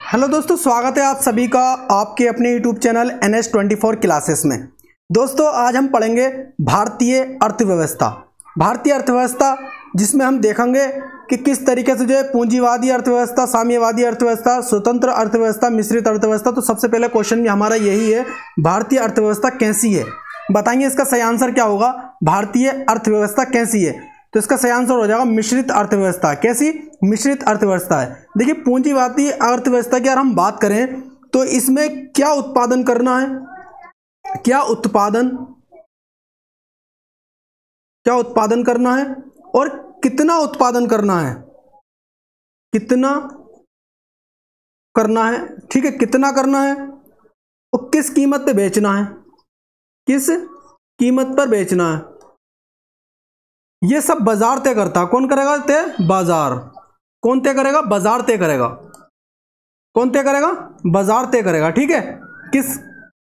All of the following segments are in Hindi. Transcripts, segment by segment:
हेलो दोस्तों, स्वागत है आप सभी का आपके अपने यूट्यूब चैनल NS24 क्लासेस में। दोस्तों आज हम पढ़ेंगे भारतीय अर्थव्यवस्था। भारतीय अर्थव्यवस्था जिसमें हम देखेंगे कि किस तरीके से जो है पूंजीवादी अर्थव्यवस्था, साम्यवादी अर्थव्यवस्था, स्वतंत्र अर्थव्यवस्था, मिश्रित अर्थव्यवस्था। तो सबसे पहले क्वेश्चन भी हमारा यही है, भारतीय अर्थव्यवस्था कैसी है, बताएंगे इसका सही आंसर क्या होगा। भारतीय अर्थव्यवस्था कैसी है, तो इसका सही आंसर हो जाएगा मिश्रित अर्थव्यवस्था। कैसी? मिश्रित अर्थव्यवस्था है। देखिए पूंजीवादी अर्थव्यवस्था की अगर हम बात करें तो इसमें क्या उत्पादन करना है, क्या उत्पादन करना है और कितना उत्पादन करना है, कितना करना है, ठीक है, कितना करना है और किस कीमत पे बेचना है, किस कीमत पर बेचना है, ये सब बाजार तय करता है। कौन करेगा तय? बाजार। कौन तय करेगा? बाजार तय करेगा। कौन तय करेगा? बाजार तय करेगा। ठीक है,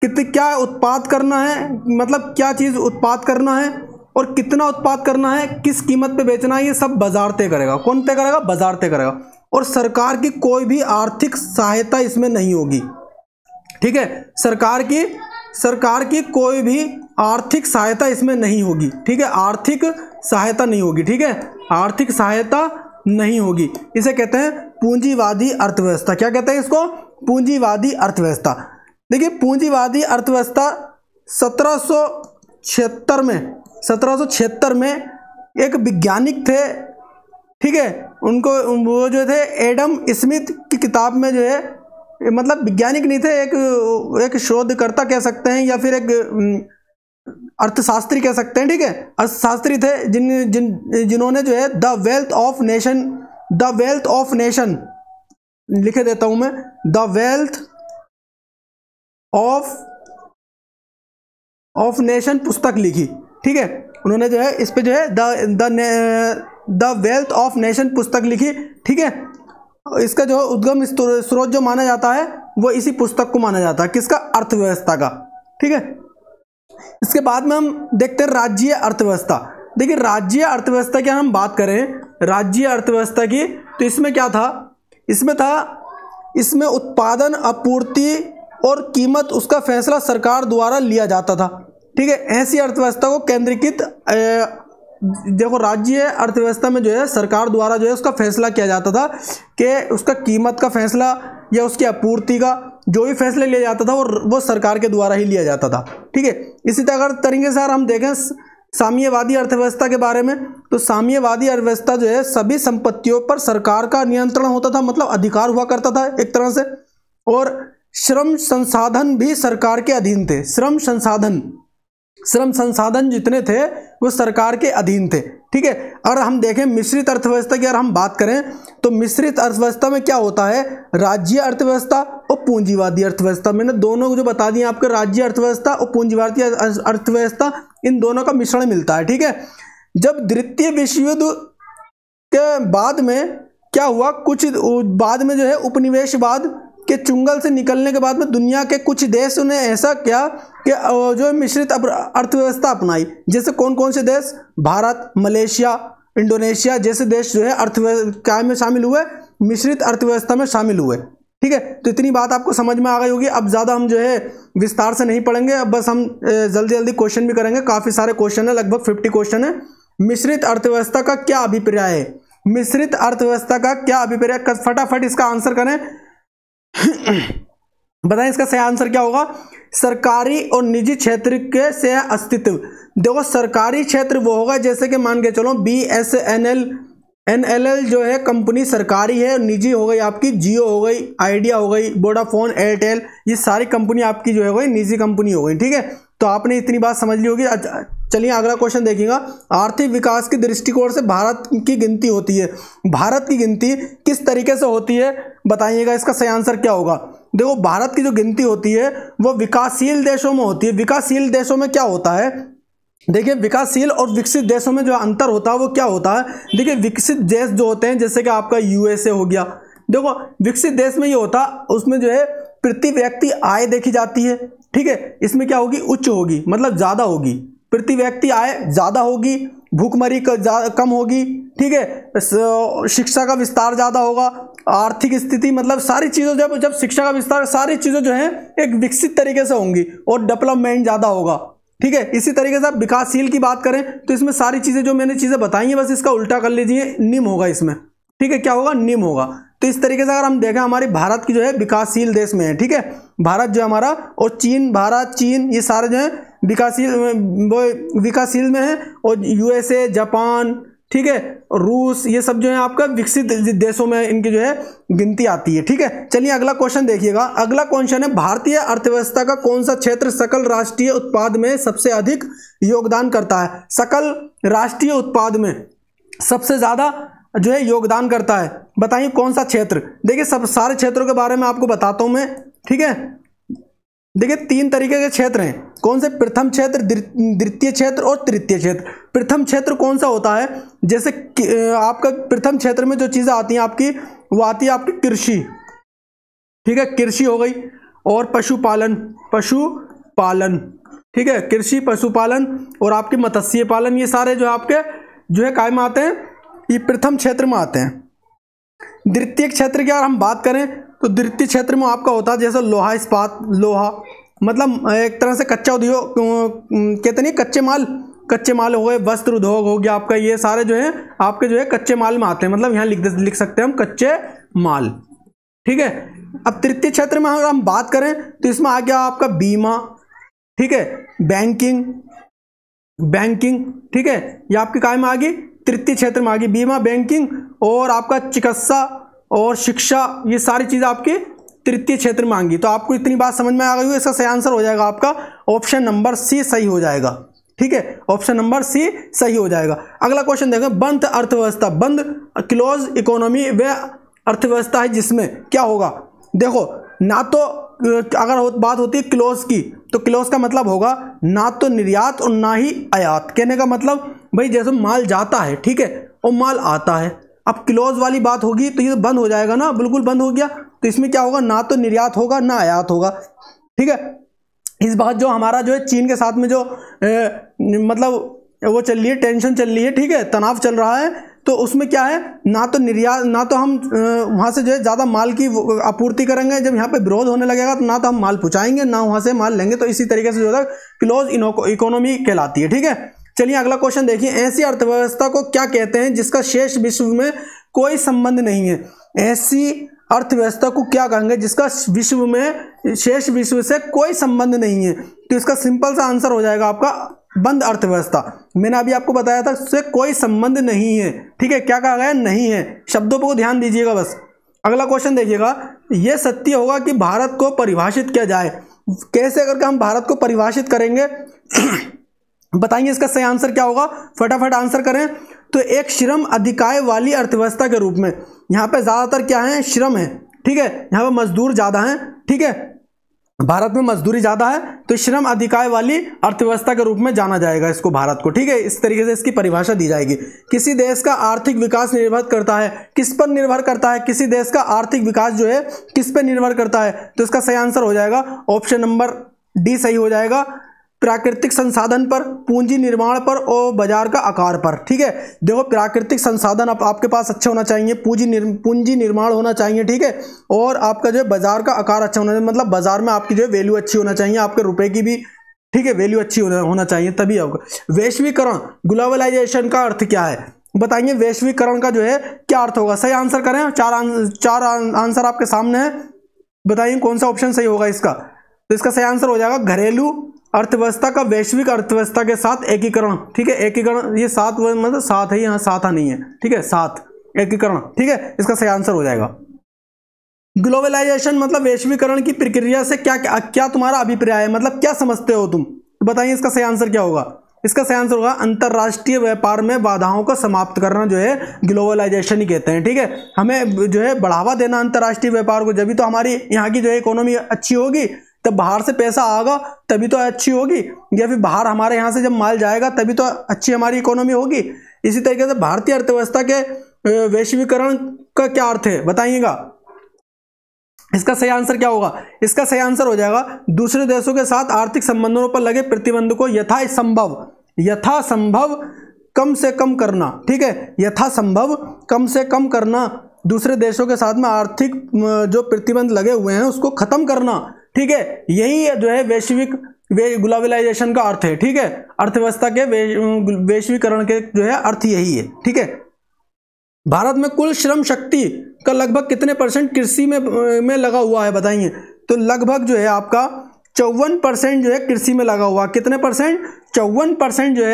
क्या उत्पाद करना है, मतलब क्या चीज उत्पाद करना है और कितना उत्पाद करना है, किस कीमत पे बेचना है, ये सब बाजार तय करेगा। कौन तय करेगा? बाजार तय करेगा। और सरकार की कोई भी आर्थिक सहायता इसमें नहीं होगी। ठीक है, सरकार की कोई भी आर्थिक सहायता इसमें नहीं होगी। ठीक है, आर्थिक सहायता नहीं होगी। ठीक है, आर्थिक सहायता नहीं होगी। इसे कहते हैं पूंजीवादी अर्थव्यवस्था। क्या कहते हैं इसको? पूंजीवादी अर्थव्यवस्था। देखिए पूंजीवादी अर्थव्यवस्था 1776 में एक वैज्ञानिक थे, ठीक है, उनको वो जो थे एडम स्मिथ की किताब में जो है, मतलब वैज्ञानिक नहीं थे, एक शोधकर्ता कह सकते हैं या फिर एक अर्थशास्त्री कह सकते हैं। ठीक है, अर्थशास्त्री थे जिन्होंने जो है द वेल्थ ऑफ नेशन लिखे देता हूं मैं, द वेल्थ ऑफ नेशन पुस्तक लिखी। ठीक है, उन्होंने जो है इस पे जो है द वेल्थ ऑफ नेशन पुस्तक लिखी। ठीक है, इसका जो उद्गम स्रोत जो माना जाता है वो इसी पुस्तक को माना जाता है। किसका? अर्थव्यवस्था का। ठीक है, इसके बाद में हम देखते हैं राज्य अर्थव्यवस्था। देखिए राज्य अर्थव्यवस्था की हम बात करें, राज्य अर्थव्यवस्था की, तो इसमें क्या था? इसमें उत्पादन, आपूर्ति और कीमत, उसका फैसला सरकार द्वारा लिया जाता था। ठीक है, ऐसी अर्थव्यवस्था को केंद्रीकृत, देखो राज्य अर्थव्यवस्था में जो है सरकार द्वारा जो है उसका फैसला किया जाता था कि उसका कीमत का फैसला या उसकी आपूर्ति का जो भी फैसला लिया जाता था वो सरकार के द्वारा ही लिया जाता था। ठीक है, इसी तरीके से अगर हम देखें साम्यवादी अर्थव्यवस्था के बारे में, तो साम्यवादी अर्थव्यवस्था जो है सभी संपत्तियों पर सरकार का नियंत्रण होता था, मतलब अधिकार हुआ करता था एक तरह से, और श्रम संसाधन भी सरकार के अधीन थे। श्रम संसाधन जितने थे वो सरकार के अधीन थे। ठीक है, अगर हम देखें मिश्रित अर्थव्यवस्था की अगर हम बात करें तो मिश्रित अर्थव्यवस्था में क्या होता है? राज्य अर्थव्यवस्था और पूंजीवादी अर्थव्यवस्था, मैंने दोनों जो बता दिए आपके, राज्य अर्थव्यवस्था और पूंजीवादी अर्थव्यवस्था, इन दोनों का मिश्रण मिलता है। ठीक है, जब द्वितीय विश्व युद्ध के बाद में क्या हुआ, कुछ बाद में जो है उपनिवेशवाद के चुंगल से निकलने के बाद में दुनिया के कुछ देशों ने ऐसा किया कि जो मिश्रित अर्थव्यवस्था अपनाई। जैसे कौन कौन से देश? भारत, मलेशिया, इंडोनेशिया जैसे देश जो है अर्थव्यवस्था में शामिल हुए, मिश्रित अर्थव्यवस्था में शामिल हुए। ठीक है, तो इतनी बात आपको समझ में आ गई होगी। अब ज़्यादा हम जो है विस्तार से नहीं पढ़ेंगे, अब बस हम जल्दी क्वेश्चन भी करेंगे। काफ़ी सारे क्वेश्चन है, लगभग 50 क्वेश्चन है। मिश्रित अर्थव्यवस्था का क्या अभिप्राय है? मिश्रित अर्थव्यवस्था का क्या अभिप्राय? फटाफट इसका आंसर करें। बताएं इसका सही आंसर क्या होगा। सरकारी और निजी क्षेत्र के से अस्तित्व। देखो सरकारी क्षेत्र वो होगा जैसे कि मान के चलो BSNL NLL जो है कंपनी सरकारी है, निजी हो गई आपकी जियो हो गई, आइडिया हो गई, वोडाफोन, एयरटेल, ये सारी कंपनी आपकी जो है वही निजी कंपनी हो गई। ठीक है, तो आपने इतनी बात समझ ली होगी। चलिए अगला क्वेश्चन देखिएगा। आर्थिक विकास के दृष्टिकोण से भारत की गिनती होती है। भारत की गिनती किस तरीके से होती है बताइएगा, इसका सही आंसर क्या होगा। देखो भारत की जो गिनती होती है वो विकासशील देशों में होती है। विकासशील देशों में क्या होता है? देखिए विकासशील और विकसित देशों में जो अंतर होता है वो क्या होता है। देखिए विकसित देश जो होते हैं जैसे कि आपका USA हो गया, देखो विकसित देश में ये होता, उसमें जो है प्रति व्यक्ति आय देखी जाती है। ठीक है, इसमें क्या होगी? उच्च होगी, मतलब ज़्यादा होगी, प्रति व्यक्ति आय ज़्यादा होगी, भूखमरी कम होगी। ठीक है, शिक्षा का विस्तार ज़्यादा होगा, आर्थिक स्थिति, मतलब सारी चीज़ों जब शिक्षा का विस्तार, सारी चीज़ें जो है एक विकसित तरीके से होंगी और डेवलपमेंट ज़्यादा होगा। ठीक है, इसी तरीके से आप विकासशील की बात करें तो इसमें सारी चीज़ें जो मैंने चीज़ें बताई हैं बस इसका उल्टा कर लीजिए, निम्न होगा इसमें। ठीक है, क्या होगा, निम्न होगा। तो इस तरीके से अगर हम देखें हमारी भारत की जो है विकासशील देश में है। ठीक है, भारत जो हमारा, और चीन, भारत, चीन, ये सारे जो है विकासशील में है, और यूएसए, जापान, ठीक है, रूस, ये सब जो है आपका विकसित देशों में इनकी जो है गिनती आती है। ठीक है, चलिए अगला क्वेश्चन देखिएगा। अगला क्वेश्चन है, भारतीय अर्थव्यवस्था का कौन सा क्षेत्र सकल राष्ट्रीय उत्पाद में सबसे अधिक योगदान करता है? सकल राष्ट्रीय उत्पाद में सबसे ज्यादा जो है योगदान करता है, बताइए कौन सा क्षेत्र। देखिए सब सारे क्षेत्रों के बारे में आपको बताता हूं मैं। ठीक है, देखिए 3 तरीके के क्षेत्र हैं। कौन से? प्रथम क्षेत्र, द्वितीय क्षेत्र और तृतीय क्षेत्र। प्रथम क्षेत्र कौन सा होता है? जैसे आपका प्रथम क्षेत्र में जो चीजें आती हैं आपकी, वो आती है आपकी कृषि। ठीक है, कृषि हो गई, और पशुपालन, ठीक है, कृषि, पशुपालन और आपके मत्स्य पालन, ये सारे जो आपके जो है काय में आते हैं, ये प्रथम क्षेत्र में आते हैं। द्वितीय क्षेत्र की अगर हम बात करें तो द्वितीय क्षेत्र में आपका होता है जैसे लोहा इस्पात, लोहा मतलब एक तरह से कच्चा उद्योग कहते नहीं, कच्चे माल हो गए, वस्त्र उद्योग हो गया आपका, ये सारे जो है आपके जो है कच्चे माल में आते हैं, मतलब यहाँ लिख सकते हैं हम कच्चे माल। ठीक है, अब तृतीय क्षेत्र में अगर हम बात करें तो इसमें आ गया आपका बीमा, ठीक है, बैंकिंग, ठीक है, ये आपकी काय में आ गई, तृतीय क्षेत्र में आ गई बीमा, बैंकिंग और आपका चिकित्सा और शिक्षा, ये सारी चीज़ आपकी तृतीय क्षेत्र में आएंगी। तो आपको इतनी बात समझ में आ गई हो, इसका सही आंसर हो जाएगा आपका ऑप्शन नंबर सी सही हो जाएगा। ठीक है, ऑप्शन नंबर सी सही हो जाएगा। अगला क्वेश्चन देखें, बंद अर्थव्यवस्था, बंद क्लोज इकोनॉमी व अर्थव्यवस्था है जिसमें क्या होगा? देखो, ना तो अगर बात होती है क्लोज की, तो क्लोज का मतलब होगा ना तो निर्यात और ना ही आयात। कहने का मतलब भाई जैसे माल जाता है, ठीक है, और माल आता है। अब क्लोज वाली बात होगी तो ये बंद हो जाएगा ना, बिल्कुल बंद हो गया। तो इसमें क्या होगा, ना तो निर्यात होगा ना आयात होगा। ठीक है, इस बात जो हमारा जो है चीन के साथ में जो मतलब वो चल रही है, टेंशन चल रही है, ठीक है, तनाव चल रहा है, तो उसमें क्या है, ना तो निर्यात, ना तो हम वहाँ से जो है ज़्यादा माल की आपूर्ति करेंगे। जब यहाँ पे विरोध होने लगेगा तो ना तो हम माल पहुँचाएंगे ना वहाँ से माल लेंगे। तो इसी तरीके से जो है क्लोज इकोनॉमी कहलाती है। ठीक है, चलिए अगला क्वेश्चन देखिए, ऐसी अर्थव्यवस्था को क्या कहते हैं जिसका शेष विश्व में कोई संबंध नहीं है? ऐसी अर्थव्यवस्था को क्या कहेंगे जिसका विश्व में, शेष विश्व से कोई संबंध नहीं है? तो इसका सिंपल सा आंसर हो जाएगा आपका बंद अर्थव्यवस्था। मैंने अभी आपको बताया था उससे कोई संबंध नहीं है। ठीक है, क्या कहा गया? नहीं है। शब्दों पर ध्यान दीजिएगा बस। अगला क्वेश्चन देखिएगा, यह सत्य होगा कि भारत को परिभाषित किया जाए। कैसे करके हम भारत को परिभाषित करेंगे बताइए, इसका सही आंसर क्या होगा? फटाफट आंसर करें। तो एक श्रम अधिकाय वाली अर्थव्यवस्था के रूप में, यहाँ पे ज्यादातर क्या है? श्रम है। ठीक है, यहाँ पे मजदूर ज्यादा हैं। ठीक है, भारत में मजदूरी ज्यादा है, तो श्रम अधिकाय वाली अर्थव्यवस्था के रूप में जाना जाएगा इसको, भारत को। ठीक है, इस तरीके से इसकी परिभाषा दी जाएगी। किसी देश का आर्थिक विकास निर्भर करता है, किस पर निर्भर करता है? किसी देश का आर्थिक विकास जो है किस पर निर्भर करता है? तो इसका सही आंसर हो जाएगा ऑप्शन नंबर डी सही हो जाएगा, प्राकृतिक संसाधन पर, पूंजी निर्माण पर और बाजार का आकार पर। ठीक है, देखो प्राकृतिक संसाधन आपके पास अच्छा होना चाहिए, पूंजी निर्माण होना चाहिए, ठीक है, और आपका जो है बाजार का आकार अच्छा होना चाहिए, मतलब बाजार में आपकी जो है वैल्यू अच्छी होना चाहिए, आपके रुपए की भी, ठीक है, वैल्यू अच्छी होना चाहिए, तभी आपका। वैश्वीकरण, ग्लोबलाइजेशन का अर्थ क्या है? बताइए वैश्वीकरण का जो है क्या अर्थ होगा? सही आंसर करें, चार आंसर आपके सामने है, बताइए कौन सा ऑप्शन सही होगा इसका? तो इसका सही आंसर हो जाएगा घरेलू अर्थव्यवस्था का वैश्विक अर्थव्यवस्था के साथ एकीकरण। ठीक है, एकीकरण, ये सात मतलब सात है, यहाँ सात नहीं है। ठीक है, सात एकीकरण। ठीक है, इसका सही आंसर हो जाएगा। ग्लोबलाइजेशन मतलब वैश्वीकरण की प्रक्रिया से क्या तुम्हारा अभिप्राय है, मतलब क्या समझते हो तुम? तो बताइए इसका सही आंसर क्या होगा? इसका सही आंसर होगा अंतरराष्ट्रीय व्यापार में बाधाओं को समाप्त करना, जो है ग्लोबलाइजेशन ही कहते हैं। ठीक है, हमें जो है बढ़ावा देना अंतरराष्ट्रीय व्यापार को, जब भी तो हमारी यहाँ की जो है इकोनॉमी अच्छी होगी, तब बाहर से पैसा आएगा तभी तो अच्छी होगी, या फिर बाहर हमारे यहाँ से जब माल जाएगा तभी तो अच्छी हमारी इकोनॉमी होगी। इसी तरीके से भारतीय अर्थव्यवस्था के वैश्वीकरण का क्या अर्थ है बताइएगा? इसका सही आंसर क्या होगा? इसका सही आंसर हो जाएगा दूसरे देशों के साथ आर्थिक संबंधों पर लगे प्रतिबंध को यथासंभव कम से कम करना। ठीक है, यथासंभव कम से कम करना, दूसरे देशों के साथ में आर्थिक जो प्रतिबंध लगे हुए हैं उसको खत्म करना, ठीक है, यही जो है वैश्विक ग्लोबलाइजेशन का अर्थ है, ठीक है, अर्थव्यवस्था के वैश्वीकरण के जो है अर्थ यही है, ठीक है। भारत में कुल श्रम शक्ति का लगभग कितने % कृषि में लगा हुआ है बताइए? तो लगभग जो है आपका 54% जो है कृषि में लगा हुआ। कितने %? 54% जो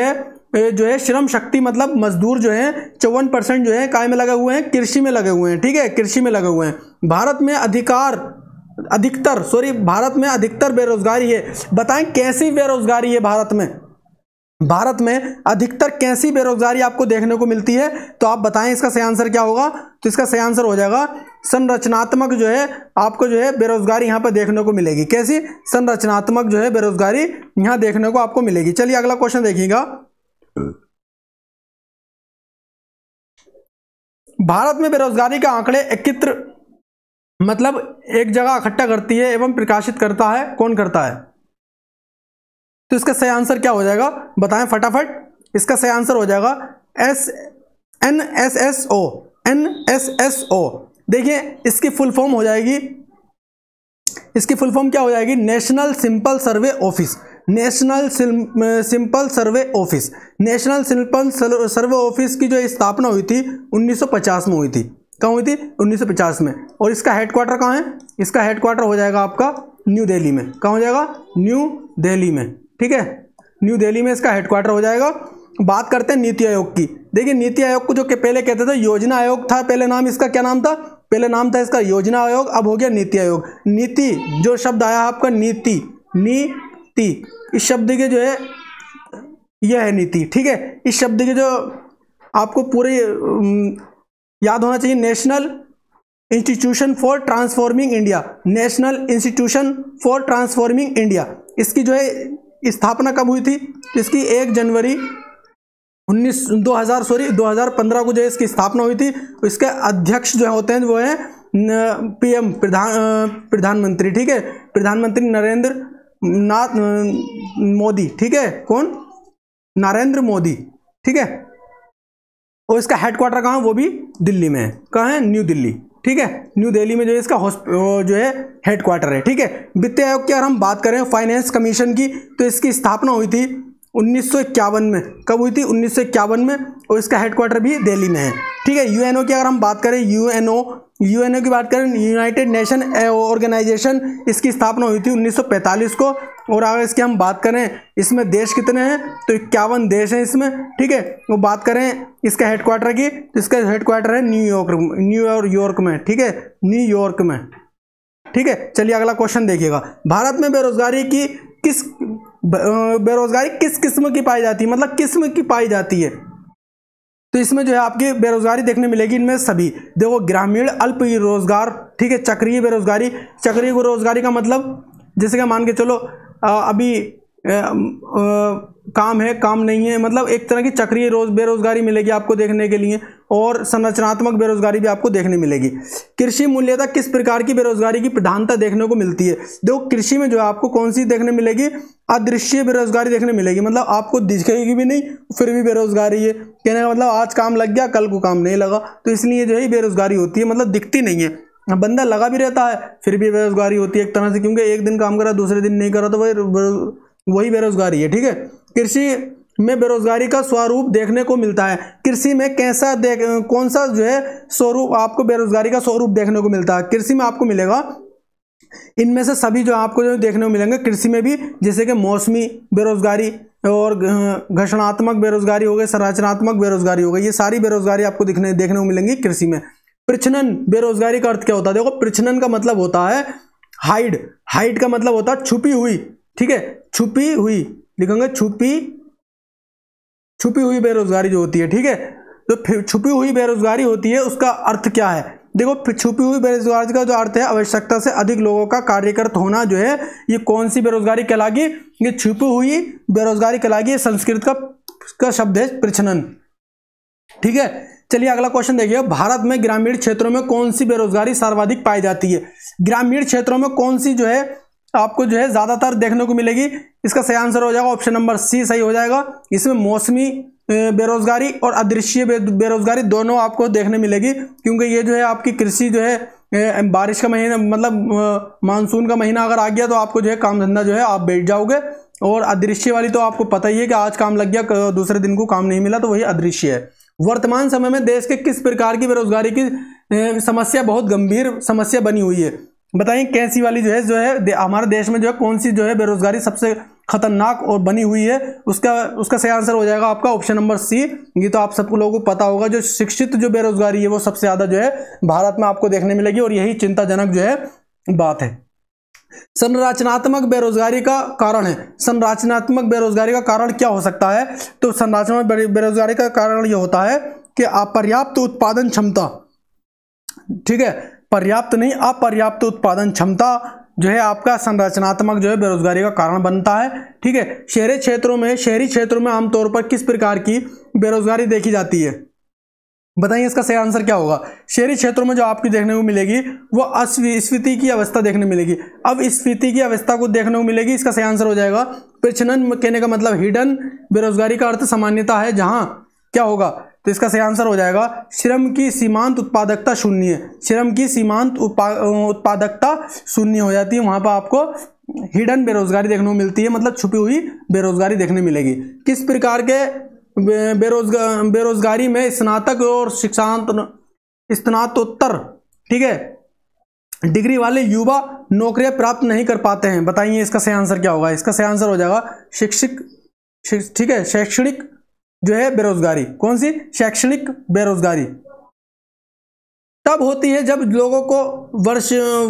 है श्रम शक्ति मतलब मजदूर जो है 54% जो है काय में लगे हुए हैं? कृषि में लगे हुए हैं, ठीक है, कृषि में लगे हुए हैं। भारत में अधिकतर बेरोजगारी है। बताएं कैसी बेरोजगारी है भारत में? भारत में अधिकतर कैसी बेरोजगारी आपको देखने को मिलती है? तो आप बताएं इसका सही आंसर क्या होगा? तो इसका सही आंसर हो जाएगा संरचनात्मक जो है आपको जो है बेरोजगारी यहां पर देखने को मिलेगी। कैसी? संरचनात्मक जो है बेरोजगारी यहां देखने को आपको मिलेगी। चलिए अगला क्वेश्चन देखिएगा। भारत में बेरोजगारी का आंकड़े एकत्र मतलब एक जगह इकट्ठा करती है एवं प्रकाशित करता है, कौन करता है? तो इसका सही आंसर क्या हो जाएगा बताएं फटाफट। इसका सही आंसर हो जाएगा NSSO। देखिए इसकी फुल फॉर्म हो जाएगी, इसकी फुल फॉर्म क्या हो जाएगी? नेशनल सिंपल सर्वे ऑफिस। नेशनल सिंपल सर्वे ऑफिस। नेशनल सिंपल सर्वे ऑफिस की जो स्थापना हुई थी 1950 में हुई थी। कहाँ हुई थी? 1950 में। और इसका हेडक्वार्टर कहाँ है? इसका हेडक्वार्टर हो जाएगा आपका न्यू दिल्ली में। कहाँ हो जाएगा? न्यू दिल्ली में, ठीक है, न्यू दिल्ली में इसका हेडक्वार्टर हो जाएगा। बात करते हैं नीति आयोग की। देखिए नीति आयोग को जो कि पहले कहते थे योजना आयोग था, पहले नाम इसका क्या नाम था? पहले नाम था इसका योजना आयोग, अब हो गया नीति आयोग। नीति जो शब्द आया आपका नीति, इस शब्द के जो है यह है नीति, ठीक है। इस शब्द के जो आपको पूरे याद होना चाहिए, national institution for transforming India. National institution for transforming India, इसकी जो है स्थापना कब हुई थी? इसकी 1 जनवरी 2015 को जो है इसकी स्थापना हुई थी। इसके अध्यक्ष जो होते हैं वो है PM प्रधानमंत्री, ठीक है, प्रधानमंत्री नरेंद्र नाथ मोदी, ठीक है, कौन? नरेंद्र मोदी, ठीक है। और इसका हेडक्वार्टर कहाँ? वो भी दिल्ली में है। कहाँ है? न्यू दिल्ली, ठीक है, न्यू दिल्ली में जो है इसका जो है हेडक्वार्टर है, ठीक है। वित्त आयोग की अगर हम बात करें फाइनेंस कमीशन की, तो इसकी स्थापना हुई थी 1951 में। कब हुई थी? 1951 में। और इसका हेडक्वार्टर भी दिल्ली में है, ठीक है। यूएनओ की अगर हम बात करें, यूएनओ की बात करें, यूनाइटेड नेशन ऑर्गेनाइजेशन, इसकी स्थापना हुई थी 1945 को। और अगर इसकी हम बात करें, इसमें देश कितने हैं? तो 51 देश हैं इसमें, ठीक है। वो बात करें इसका हेडक्वार्टर की, तो इसका हेडक्वार्टर है न्यूयॉर्क में, ठीक है, न्यूयॉर्क में, ठीक है। चलिए अगला क्वेश्चन देखिएगा। भारत में बेरोजगारी किस किस्म की पाई जाती है? मतलब किस्म की पाई जाती है? तो इसमें जो है आपकी बेरोजगारी देखने मिलेगी इनमें सभी। देखो ग्रामीण अल्प रोजगार, ठीक है, चक्रीय बेरोजगारी। चक्रीय बेरोजगारी का मतलब जैसे कि मान के चलो अभी काम है, काम नहीं है, मतलब एक तरह की चक्रीय बेरोजगारी मिलेगी आपको देखने के लिए। और संरचनात्मक बेरोजगारी भी आपको देखने मिलेगी। कृषि मूल्यता किस प्रकार की बेरोजगारी की प्रधानता देखने को मिलती है? देखो कृषि में जो है आपको कौन सी देखने मिलेगी? अदृश्य बेरोजगारी देखने मिलेगी। मतलब आपको दिखेगी भी नहीं फिर भी बेरोजगारी है। कहने का मतलब आज काम लग गया, कल को काम नहीं लगा, तो इसलिए जो है बेरोजगारी होती है, मतलब दिखती नहीं है। बंदा लगा भी रहता है फिर भी बेरोजगारी होती है एक तरह से, क्योंकि एक दिन काम करा दूसरे दिन नहीं करा, तो वही बेरोजगारी है, ठीक है। कृषि में बेरोजगारी का स्वरूप देखने को मिलता है। कृषि में कौन सा जो है स्वरूप आपको बेरोजगारी का स्वरूप देखने को मिलता है? कृषि में आपको मिलेगा इनमें से सभी जो आपको जो देखने को मिलेंगे कृषि में भी, जैसे कि मौसमी बेरोजगारी और घर्षणात्मक बेरोजगारी हो गई, संरचनात्मक बेरोजगारी हो गई, ये सारी बेरोजगारी आपको देखने को मिलेंगी कृषि में। प्रच्छन्न बेरोजगारी का अर्थ क्या होता है? देखो प्रच्छन्न का मतलब होता है हाइड का मतलब होता है छुपी हुई, ठीक है, छुपी हुई लिखेंगे, छुपी हुई बेरोजगारी जो होती है, ठीक है। तो छुपी हुई बेरोजगारी होती है, उसका अर्थ क्या है? देखो छुपी हुई बेरोजगारी का जो अर्थ है आवश्यकता से अधिक लोगों का कार्यरत होना जो है, ये कौन सी बेरोजगारी कहलागी? ये छुपी हुई बेरोजगारी कहलागी। संस्कृत का शब्द है प्रच्छन्न, ठीक है। चलिए अगला क्वेश्चन देखिए। भारत में ग्रामीण क्षेत्रों में कौन सी बेरोजगारी सर्वाधिक पाई जाती है? ग्रामीण क्षेत्रों में कौन सी जो है आपको जो है ज्यादातर देखने को मिलेगी? इसका सही आंसर हो जाएगा ऑप्शन नंबर सी सही हो जाएगा। इसमें मौसमी बेरोजगारी और अदृश्य बेरोजगारी दोनों आपको देखने मिलेगी, क्योंकि ये जो है आपकी कृषि जो है बारिश का महीना मतलब मानसून का महीना अगर आ गया तो आपको जो है काम धंधा जो है आप बैठ जाओगे। और अदृश्य वाली तो आपको पता ही है कि आज काम लग गया दूसरे दिन को काम नहीं मिला, तो वही अदृश्य है। वर्तमान समय में देश के किस प्रकार की बेरोजगारी की समस्या बहुत गंभीर समस्या बनी हुई है? बताइए कैसी वाली जो है हमारे देश में जो है कौन सी जो है बेरोजगारी सबसे खतरनाक और बनी हुई है? उसका सही आंसर हो जाएगा आपका ऑप्शन नंबर सी। ये तो आप सबको लोगों को पता होगा, जो शिक्षित जो बेरोजगारी है वो सबसे ज्यादा जो है भारत में आपको देखने मिलेगी, और यही चिंताजनक जो है बात है। संरचनात्मक बेरोजगारी का कारण है। संरचनात्मक बेरोजगारी का कारण क्या हो सकता है? तो संरचनात्मक बेरोजगारी का कारण यह होता है कि अपर्याप्त उत्पादन क्षमता, ठीक है, पर्याप्त नहीं अपर्याप्त उत्पादन क्षमता जो है आपका संरचनात्मक जो है बेरोजगारी का कारण बनता है। ठीक है, शहरी क्षेत्रों में आमतौर पर किस प्रकार की बेरोजगारी देखी जाती है? बताइए इसका सही आंसर क्या होगा? शहरी क्षेत्रों में जो आपकी देखने को मिलेगी वो अस्फीति की अवस्था देखने मिलेगी। अब स्फीति की अवस्था को देखने को मिलेगी, इसका सही आंसर हो जाएगा प्रच्छन्न कहने का मतलब हिडन। बेरोजगारी का अर्थ सामान्यता है जहां क्या होगा, तो इसका सही आंसर हो जाएगा श्रम की सीमांत उत्पादकता शून्य। श्रम की सीमांत उत्पादकता शून्य हो जाती है, वहां पर आपको हिडन बेरोजगारी देखने को मिलती है, मतलब छुपी हुई बेरोजगारी देखने मिलेगी। किस प्रकार के बेरोजगारी में स्नातक और स्नातकोत्तर, ठीक है, डिग्री वाले युवा नौकरियां प्राप्त नहीं कर पाते हैं? बताइए इसका सही आंसर क्या होगा? इसका सही आंसर हो जाएगा ठीक है, शैक्षणिक जो है बेरोजगारी। कौन सी? शैक्षणिक बेरोजगारी तब होती है जब लोगों को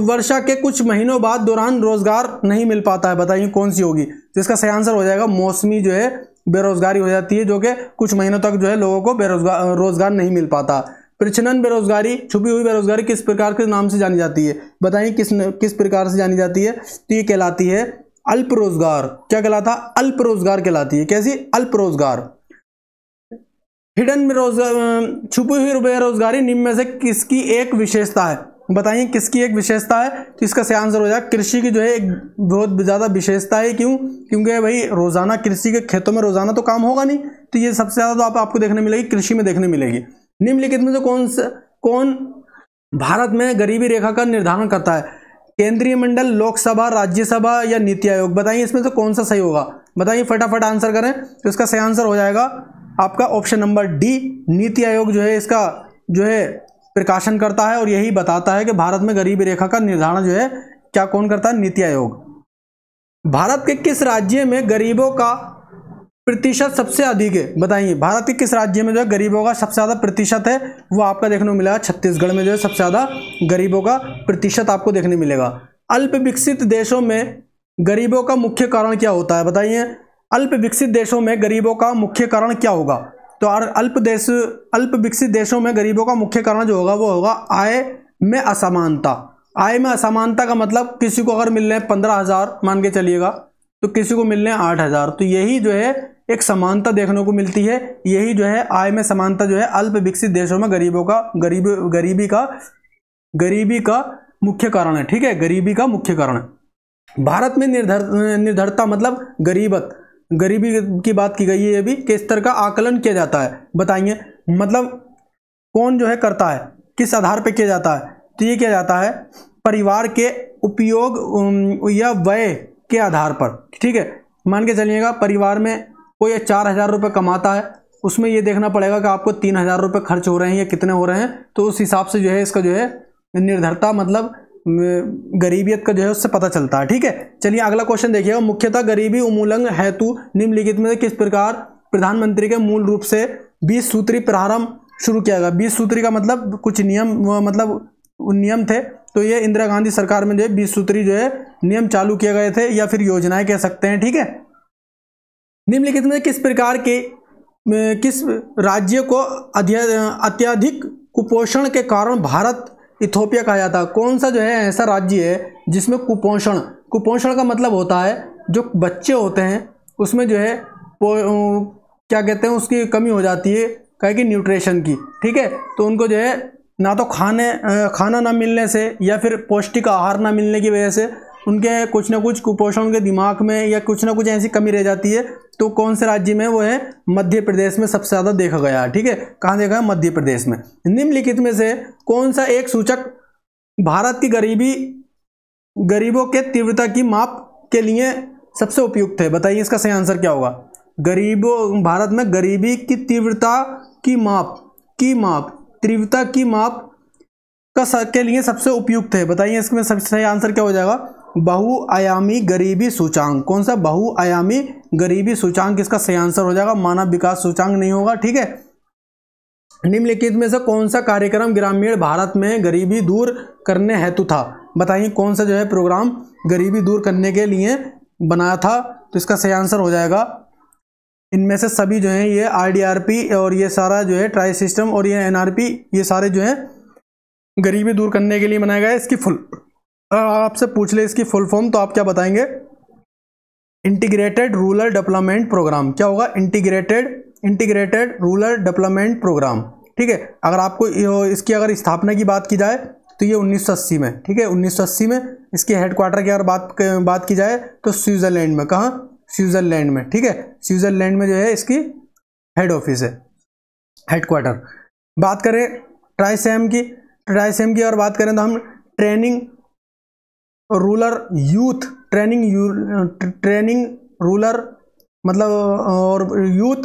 वर्षा के कुछ महीनों बाद दौरान रोजगार नहीं मिल पाता है। बताइए कौन सी होगी? तो इसका सही आंसर हो जाएगा मौसमी जो है बेरोजगारी हो जाती है, जो कि कुछ महीनों तक जो है लोगों को रोजगार नहीं मिल पाता। प्रच्छन्न बेरोजगारी, छुपी हुई बेरोजगारी किस प्रकार के नाम से जानी जाती है? बताइए किस प्रकार से जानी जाती है? तो ये कहलाती है अल्प रोजगार। क्या कहलाता? अल्प रोजगार कहलाती है। कैसी? अल्प रोजगार। हिडन बेरोजगार, छुपी हुई बेरोजगारी निम्न में से किसकी एक विशेषता है? बताइए किसकी एक विशेषता है? तो इसका सही आंसर हो जाएगा कृषि की जो है एक बहुत ज्यादा विशेषता है। क्यों? क्योंकि भाई रोजाना कृषि के खेतों में रोजाना तो काम होगा नहीं, तो ये सबसे ज्यादा तो आपको देखने मिलेगी कृषि में देखने मिलेगी। निम्नलिखित में से कौन भारत में गरीबी रेखा का निर्धारण करता है? केंद्रीय मंडल, लोकसभा, राज्यसभा या नीति आयोग? बताइए इसमें से कौन सा सही होगा? बताइए फटाफट आंसर करें। तो इसका सही आंसर हो जाएगा आपका option number D. NITI Aayog जो है इसका जो है प्रकाशन करता है और यही बताता है कि भारत में गरीबी रेखा का निर्धारण जो है क्या कौन करता है? नीति आयोग। भारत के किस राज्य में गरीबों का प्रतिशत सबसे अधिक है? बताइए भारत के किस राज्य में जो है गरीबों का सबसे ज्यादा प्रतिशत है? वो आपका देखने को मिलेगा छत्तीसगढ़ में जो है सबसे ज्यादा गरीबों का प्रतिशत आपको देखने मिलेगा। अल्प विकसित देशों में गरीबों का मुख्य कारण क्या होता है? बताइए अल्प विकसित देशों में गरीबों का मुख्य कारण क्या होगा? तो अल्प विकसित देशों में गरीबों का मुख्य कारण जो होगा वो होगा आय में असमानता। आय में असमानता का मतलब किसी को अगर मिल रहे हैं 15,000 मान के चलिएगा, तो किसी को मिल रहे हैं 8,000, तो यही जो है एक समानता देखने को मिलती है। यही जो है आय में समानता जो है अल्प विकसित देशों में गरीबी का मुख्य कारण है। ठीक है, गरीबी का मुख्य कारण है। भारत में निर्धरता मतलब गरीबी की बात की गई है। ये भी किस तरह का आकलन किया जाता है? बताइए मतलब कौन जो है करता है, किस आधार पे किया जाता है? तो ये किया जाता है परिवार के उपयोग या व्यय के आधार पर। ठीक है, मान के चलिएगा परिवार में कोई 4,000 रुपये कमाता है, उसमें ये देखना पड़ेगा कि आपको 3,000 रुपये खर्च हो रहे हैं या कितने हो रहे हैं, तो उस हिसाब से जो है इसका जो है निर्धरता मतलब गरीबियत का जो है उससे पता चलता है। ठीक है, चलिए अगला क्वेश्चन देखिएगा। मुख्यतः गरीबी उन्मूलन हेतु निम्नलिखित में किस प्रकार प्रधानमंत्री के मूल रूप से 20 सूत्री प्रारंभ शुरू किया गया? 20 सूत्री का मतलब कुछ नियम थे, तो ये इंदिरा गांधी सरकार में जो है 20 सूत्री जो है नियम चालू किए गए थे या फिर योजनाएं कह सकते हैं। ठीक है, निम्नलिखित में किस राज्य को अत्यधिक कुपोषण के कारण भारत इथोपिया कहा जाता है? कौन सा जो है ऐसा राज्य है जिसमें कुपोषण का मतलब होता है जो बच्चे होते हैं उसमें जो है क्या कहते हैं उसकी कमी हो जाती है, कहे कि न्यूट्रिशन की। ठीक है, तो उनको जो है ना तो खाना ना मिलने से या फिर पौष्टिक आहार ना मिलने की वजह से उनके कुछ ना कुछ कुपोषण उनके दिमाग में या कुछ ना कुछ ऐसी कमी रह जाती है, तो कौन से राज्य में वो है, मध्य प्रदेश में सबसे ज़्यादा देखा गया है। ठीक है, कहाँ देखा है, मध्य प्रदेश में। निम्नलिखित में से कौन सा एक सूचक भारत की गरीबों के तीव्रता की माप के लिए सबसे उपयुक्त है? बताइए इसका सही आंसर क्या होगा। भारत में गरीबी की तीव्रता की माप तीव्रता की माप के लिए सबसे उपयुक्त है। बताइए इसमें सबसे सही आंसर क्या हो जाएगा। बहुआयामी गरीबी सूचांक। कौन सा? बहुआयामी गरीबी सूचांक इसका सही आंसर हो जाएगा, मानव विकास सूचांक नहीं होगा। ठीक है, निम्नलिखित में से कौन सा कार्यक्रम ग्रामीण भारत में गरीबी दूर करने हेतु था? बताइए कौन सा जो है प्रोग्राम गरीबी दूर करने के लिए बनाया था? तो इसका सही आंसर हो जाएगा, इनमें से सभी जो है ये RDRP और ये सारा जो है ट्राई सिस्टम और ये NRP, ये सारे जो है गरीबी दूर करने के लिए बनाया गया। इसकी फुल आपसे पूछ ले इसकी फुल फॉर्म, तो आप क्या बताएंगे? Integrated rural development programme. क्या होगा? Integrated rural development programme. ठीक है, अगर आपको इसकी अगर स्थापना की बात की जाए तो ये 1980 में, ठीक है, 1980 में। इसके हेडक्वार्टर की अगर बात की जाए तो स्विट्जरलैंड में। कहाँ? स्विट्जरलैंड में। ठीक है, स्विट्जरलैंड में जो है इसकी हेड ऑफिस है, हेडक्वार्टर। बात करें ट्राइसेम की अगर बात करें तो हम ट्रेनिंग रूरल मतलब और यूथ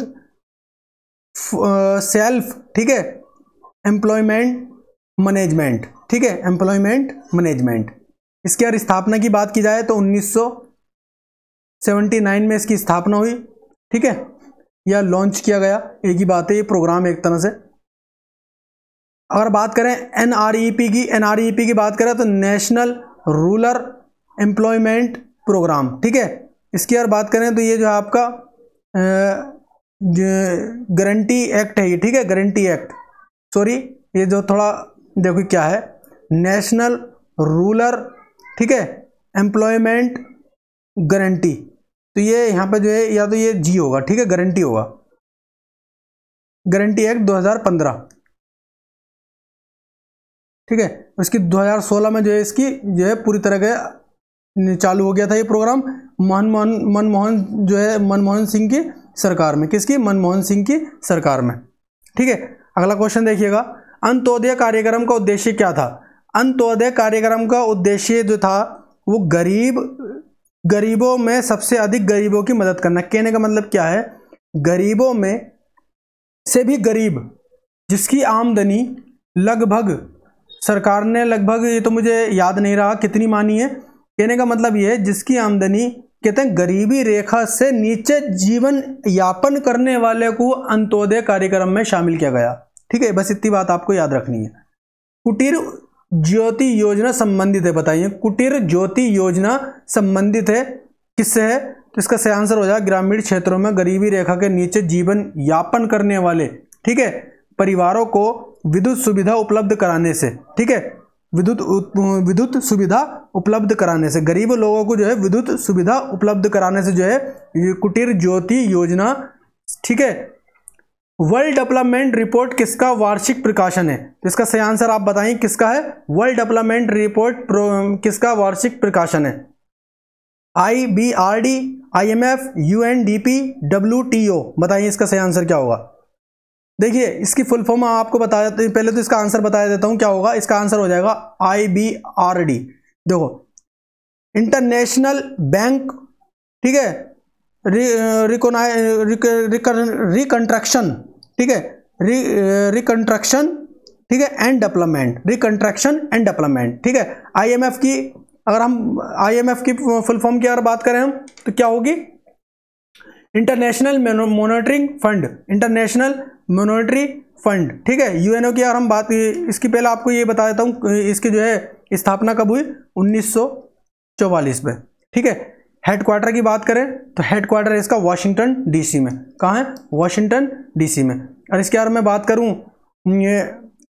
सेल्फ, ठीक है, एम्प्लॉयमेंट मैनेजमेंट। ठीक है, एम्प्लॉयमेंट मैनेजमेंट। इसकी अगर स्थापना की बात की जाए तो 1979 में इसकी स्थापना हुई। ठीक है, या लॉन्च किया गया, एक ही बात है, ये प्रोग्राम एक तरह से। अगर बात करें NREP की बात करें तो नेशनल रूरल एम्प्लॉयमेंट प्रोग्राम। ठीक है, इसकी अगर बात करें तो ये जो है आपका गारंटी एक्ट है ये। ठीक है, गारंटी एक्ट, सॉरी ये जो थोड़ा देखो क्या है, नेशनल रूरल, ठीक है, एम्प्लॉयमेंट गारंटी। तो ये यहाँ पे जो है या तो ये G होगा, ठीक है, गारंटी होगा, गारंटी एक्ट 2015। ठीक है, इसकी 2016 में जो है इसकी जो है पूरी तरह के चालू हो गया था ये प्रोग्राम मनमोहन सिंह की सरकार में। किसकी? मनमोहन सिंह की सरकार में। ठीक है, अगला क्वेश्चन देखिएगा, अंत्योदय कार्यक्रम का उद्देश्य क्या था? अंत्योदय कार्यक्रम का उद्देश्य जो था वो गरीबों में सबसे अधिक गरीबों की मदद करना। कहने का मतलब क्या है? गरीबों में से भी गरीब जिसकी आमदनी लगभग सरकार ने लगभग, ये तो मुझे याद नहीं रहा कितनी मानी है, कहने का मतलब ये है जिसकी आमदनी कहते हैं गरीबी रेखा से नीचे जीवन यापन करने वाले को अंत्योदय कार्यक्रम में शामिल किया गया। ठीक है, बस इतनी बात आपको याद रखनी है। कुटीर ज्योति योजना संबंधित है। बताइए, कुटीर ज्योति योजना संबंधित है किससे है? तो इसका सही आंसर हो जाएगा ग्रामीण क्षेत्रों में गरीबी रेखा के नीचे जीवन यापन करने वाले, ठीक है, परिवारों को विद्युत सुविधा उपलब्ध कराने से। ठीक है, विद्युत सुविधा उपलब्ध कराने से, गरीब लोगों को जो है विद्युत सुविधा उपलब्ध कराने से जो है ये कुटीर ज्योति योजना। ठीक है, वर्ल्ड डेवलपमेंट रिपोर्ट किसका वार्षिक प्रकाशन है? तो इसका सही आंसर आप बताइए किसका है? वर्ल्ड डेवलपमेंट रिपोर्ट किसका वार्षिक प्रकाशन है? IBRD, IMF, UNDP, WTO। बताइए इसका सही आंसर क्या होगा? देखिए इसकी फुल फॉर्म आपको बता देते हैं, पहले तो इसका आंसर बता देता हूं क्या होगा। इसका आंसर हो जाएगा IBRD। देखो, इंटरनेशनल बैंक, ठीक है, रिकंस्ट्रक्शन, ठीक है, रिकंस्ट्रक्शन, ठीक है, and development, reconstruction and development. ठीक है, IMF की अगर हम IMF की फुल फॉर्म की अगर बात करें हम तो क्या होगी? International monetary fund, international monetary fund. ठीक है, UNO की अगर हम बात, इसकी पहले आपको ये बता देता हूँ इसकी जो है स्थापना कब हुई? 1944 में। ठीक है, हेडक्वार्टर की बात करें तो हेडक्वार्टर है इसका वाशिंगटन DC में। कहाँ है? वाशिंगटन DC में। और इसके बारे में बात करूँ, ये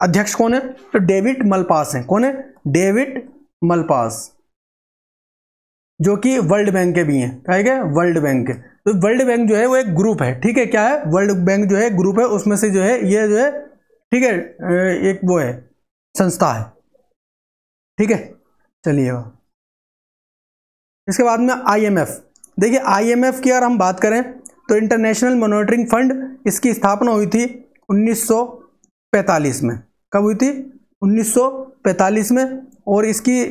अध्यक्ष कौन है? तो डेविड मलपास है। कौन है? डेविड मलपास, जो कि वर्ल्ड बैंक के भी हैं। क्या? वर्ल्ड बैंक के। तो वर्ल्ड बैंक जो है वो एक ग्रुप है। ठीक है, क्या है? वर्ल्ड बैंक जो है ग्रुप है, उसमें से जो है ये जो है, ठीक है, एक वो है, संस्था है। ठीक है, चलिए। इसके बाद में IMF। देखिए IMF की अगर हम बात करें तो इंटरनेशनल मॉनेटरी फंड, इसकी स्थापना हुई थी 1945 में। कब हुई थी? 1945 में। और इसकी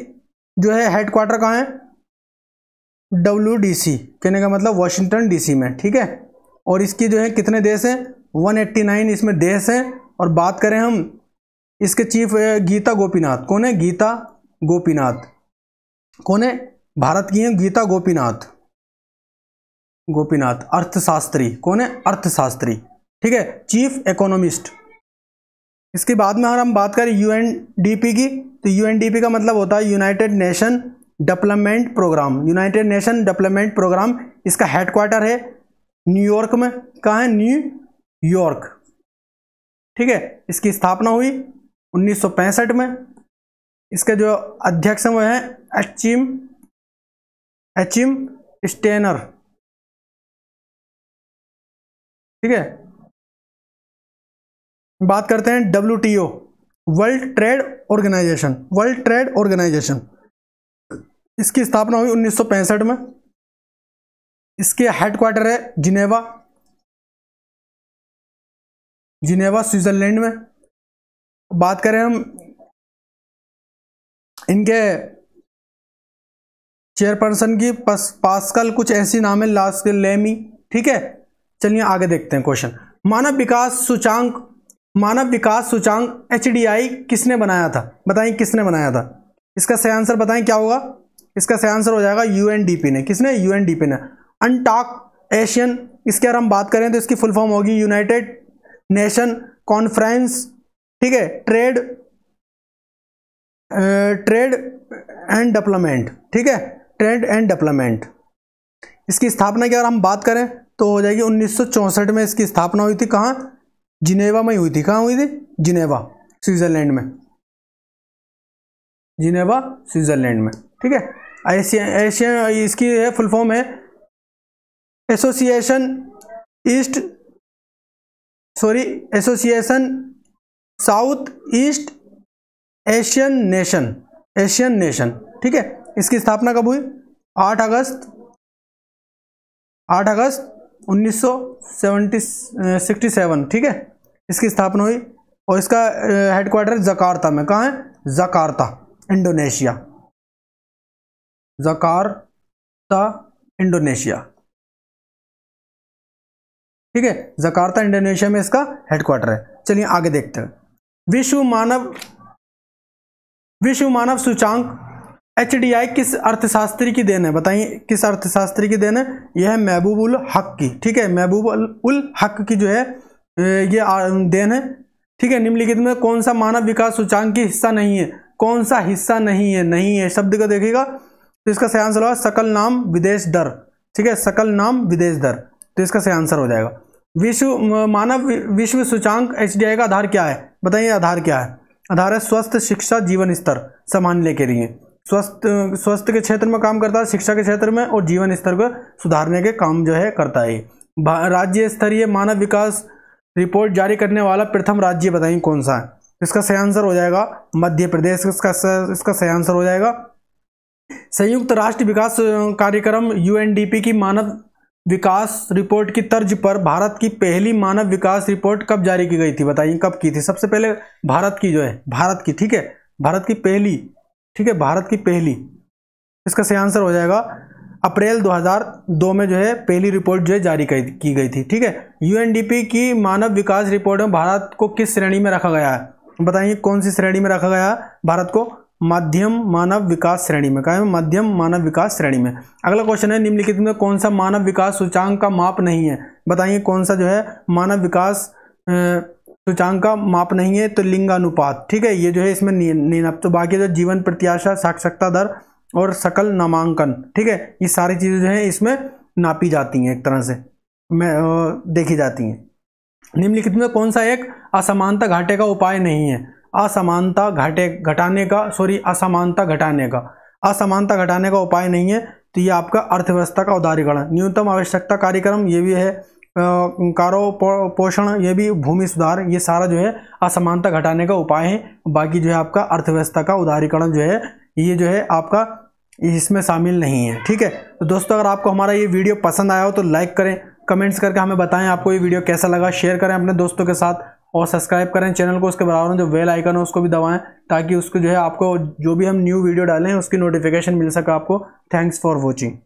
जो है हेडक्वार्टर कहाँ है? WDC, कहने का मतलब वाशिंगटन DC में, ठीक है। और इसकी जो है कितने देश हैं? 189 इसमें देश हैं। और बात करें हम इसके चीफ गीता गोपीनाथ। कौन है? गीता गोपीनाथ। कौन है? भारत की हैं गीता गोपीनाथ। गोपीनाथ अर्थशास्त्री। कौन है? अर्थशास्त्री, ठीक है, चीफ इकोनॉमिस्ट। इसके बाद में अगर हम बात करें UNDP की, तो UNDP का मतलब होता है United Nation Development Programme. United Nation Development Programme, इसका हेडक्वार्टर है न्यूयॉर्क में। कहाँ है? न्यूयॉर्क, ठीक है। इसकी स्थापना हुई 1965 में। इसके जो अध्यक्ष हैं वो हैं एचिम स्टेनर, ठीक है। बात करते हैं WTO, World Trade Organization. World Trade Organization, इसकी स्थापना हुई 1965 में। इसके हेडक्वार्टर है जिनेवा, स्विट्जरलैंड में। बात करें हम इनके चेयरपर्सन की, पास्कल कुछ ऐसी नाम है, लास्ट लेमी, ठीक है। चलिए आगे देखते हैं क्वेश्चन। मानव विकास सूचांक HDI किसने बनाया था? बताइए किसने बनाया था? इसका सही आंसर बताएं क्या होगा? इसका सही आंसर हो जाएगा UNDP ने। किसने? UNDP ने। अनटॉक एशियन, इसके अगर हम बात करें तो इसकी फुल फॉर्म होगी यूनाइटेड नेशन कॉन्फ्रेंस, ठीक है, ट्रेड एंड डेवलपमेंट, ठीक है, ट्रेड एंड डेवलपमेंट। इसकी स्थापना की अगर हम बात करें तो हो जाएगी 1964 में। इसकी स्थापना हुई थी कहाँ? जिनेवा में हुई थी। कहाँ हुई थी? जिनेवा, स्विट्जरलैंड में। जिनेवा, स्विट्जरलैंड में, ठीक है। एशिया इसकी है फुल फॉर्म है association south east Asian nation, ठीक है। इसकी स्थापना कब हुई? 8 अगस्त 1967, ठीक है, इसकी स्थापना हुई। और इसका हेडक्वार्टर जकार्ता में। कहाँ है? Jakarta, Indonesia. जकार्ता, इंडोनेशिया, ठीक है। जकार्ता, इंडोनेशिया में इसका हेडक्वार्टर है। चलिए आगे देखते हैं। विश्व मानव सूचांक HDI किस अर्थशास्त्री की देन है? बताइए किस अर्थशास्त्री की देन है? यह है महबूब उल हक की, ठीक है। महबूब उल हक की जो है ये देन है, ठीक है। निम्नलिखित में कौन सा मानव विकास सूचांक की हिस्सा नहीं है? कौन सा हिस्सा नहीं है? नहीं है शब्द को देखिएगा तो इसका सही आंसर होगा सकल नाम विदेश दर, ठीक है, सकल नाम विदेश दर। तो इसका सही आंसर हो जाएगा। विश्व सूचांक HDI का आधार क्या है? बताइए आधार क्या है? आधार है स्वस्थ शिक्षा जीवन स्तर संभालने के लिए। स्वास्थ्य के क्षेत्र में काम करता है, शिक्षा के क्षेत्र में, और जीवन स्तर को सुधारने के काम जो है करता है। राज्य स्तरीय मानव विकास रिपोर्ट जारी करने वाला प्रथम राज्य बताइए कौन सा है? इसका सही आंसर हो जाएगा मध्य प्रदेश। इसका सही आंसर हो जाएगा संयुक्त राष्ट्र विकास कार्यक्रम UNDP की मानव विकास रिपोर्ट की तर्ज पर भारत की पहली मानव विकास रिपोर्ट कब जारी की गई थी? बताइए कब की थी? सबसे पहले भारत की जो है, भारत की, ठीक है, भारत की पहली, ठीक है, भारत की पहली। इसका सही आंसर हो जाएगा अप्रैल 2002 में जो है पहली रिपोर्ट जो है जारी की गई थी, ठीक है। UNDP की मानव विकास रिपोर्ट में भारत को किस श्रेणी में रखा गया है? बताइए कौन सी श्रेणी में रखा गया है भारत को? मध्यम मानव विकास श्रेणी में। कहा है? मध्यम मानव विकास श्रेणी में। अगला क्वेश्चन है निम्नलिखित में कौन सा मानव विकास सूचांक का माप नहीं है? बताइए कौन सा जो है मानव विकास सूचांक का माप नहीं है? तो लिंगानुपात, ठीक है, ये जो है इसमें तो बाकी जो जीवन प्रत्याशा, साक्षरता दर और सकल नामांकन, ठीक है, ये सारी चीजें जो है इसमें नापी जाती हैं, एक तरह से देखी जाती हैं। निम्नलिखित में कौन सा एक असमानता घाटे का उपाय नहीं है? असमानता घटाने का उपाय नहीं है, तो ये आपका अर्थव्यवस्था का उदारीकरण। न्यूनतम आवश्यकता कार्यक्रम ये भी है, कारो पोषण ये भी, भूमि सुधार, ये सारा जो है असमानता घटाने का उपाय है। बाकी जो है आपका अर्थव्यवस्था का उदारीकरण जो है ये जो है आपका इसमें शामिल नहीं है। ठीक है, तो दोस्तों अगर आपको हमारा ये वीडियो पसंद आया हो तो लाइक करें, कमेंट्स करके हमें बताएं आपको ये वीडियो कैसा लगा, शेयर करें अपने दोस्तों के साथ और सब्सक्राइब करें चैनल को। उसके बराबर में जो बेल आइकन है उसको भी दबाएं ताकि उसको जो है आपको जो भी हम न्यू वीडियो डालें उसकी नोटिफिकेशन मिल सके आपको। Thanks for watching.